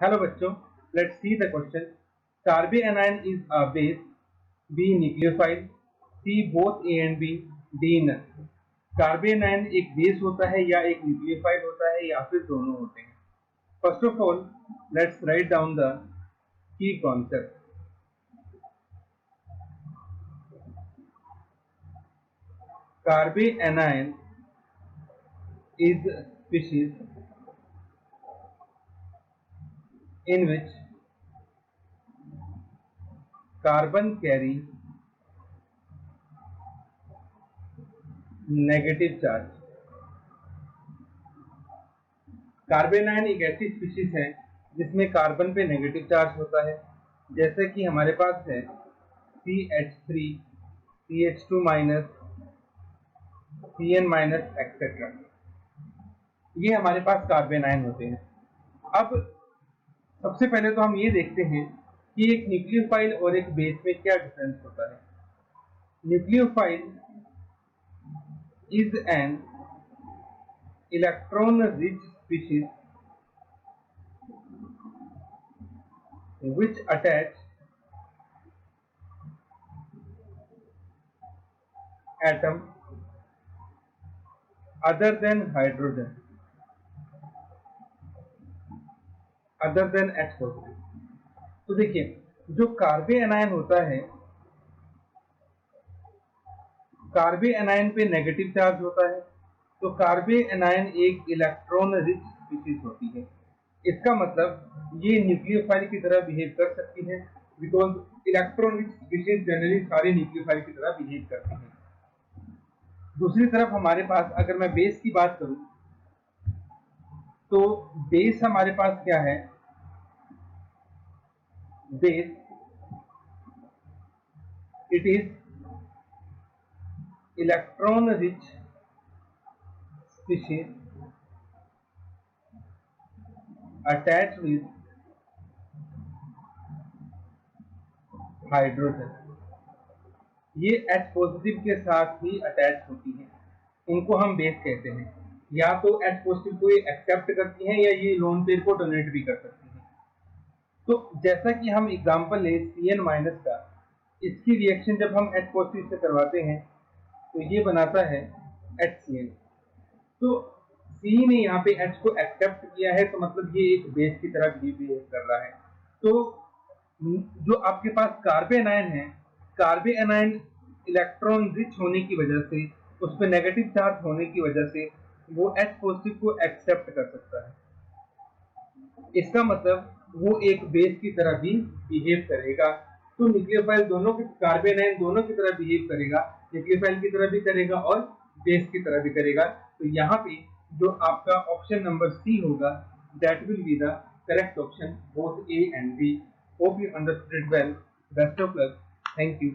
Hello बच्चों, let's see the question. Carbanion is a base, B nucleophile, C both A and B, D none. कार्बेनाइन एक base होता है या एक nucleophile होता है या फिर दोनों होते हैं. First of all let's write down the key concept. कार्बेनाइन is species in which carbon carry negative charge. कार्बेनाइन एक ऐसी स्पीशीज है जिसमें कार्बन पे नेगेटिव चार्ज होता है, जैसे कि हमारे पास है CH3, CH2 minus, Cn minus etcetera. ये हमारे पास कार्बेनाइन होते हैं. अब सबसे पहले तो हम ये देखते हैं कि एक न्यूक्लियोफाइल और एक बेस में क्या डिफरेंस होता है. Nucleophile is an electron rich species which attach atom other than hydrogen, other than H positive. तो देखिए, जो कार्बेनाइन होता है, कार्बेनाइन पे नेगेटिव चार्ज होता है, तो कार्बेनाइन एक इलेक्ट्रॉन रिच स्पीशीज होती है. इसका मतलब ये न्यूक्लियोफाइल की तरह बिहेव कर सकती है, because electron rich species generally सारे न्यूक्लियोफाइल की तरह बिहेव करती है. दूसरी तरफ हमारे पास अगर मैं बेस की बात करूं, तो बेस हमारे पास क्या है. Base it is electron rich species attached with hydrogen. ये H पॉजिटिव के साथ ही अटैच होती है, उनको हम बेस कहते हैं. या तो H पॉजिटिव को ये एक्सेप्ट करती हैं या ये लोन पेयर को डोनेट भी कर सकती हैं. तो जैसा कि हम एग्जांपल ले Cn माइनस का, इसकी रिएक्शन जब हम H पॉजिटिव से करवाते हैं तो ये बनाता है HCl. तो C ने यहाँ पे H को एक्सेप्ट किया है, तो मतलब ये एक बेस की तरह बिहेव कर रहा है. तो जो आपके पास कार्बेनाइन है, कार्बेनाइन इलेक्ट्रॉन रिच होने की वजह से, उस पर नेगेटिव चार्ज होने की वजह से वो H पॉजिटिव को एक्सेप्ट कर सकता है. इसका मतलब वो एक बेस की तरह भी बिहेव करेगा. तो न्यूक्लियोफाइल दोनों की, कार्बेनाइन दोनों की तरह बिहेव करेगा, न्यूक्लियोफाइल की तरह भी करेगा और बेस की तरह भी करेगा. तो यहाँ पे जो आपका ऑप्शन नंबर सी होगा, that will be the correct option, both A and B. Hope you understood well. Best of luck. Thank you.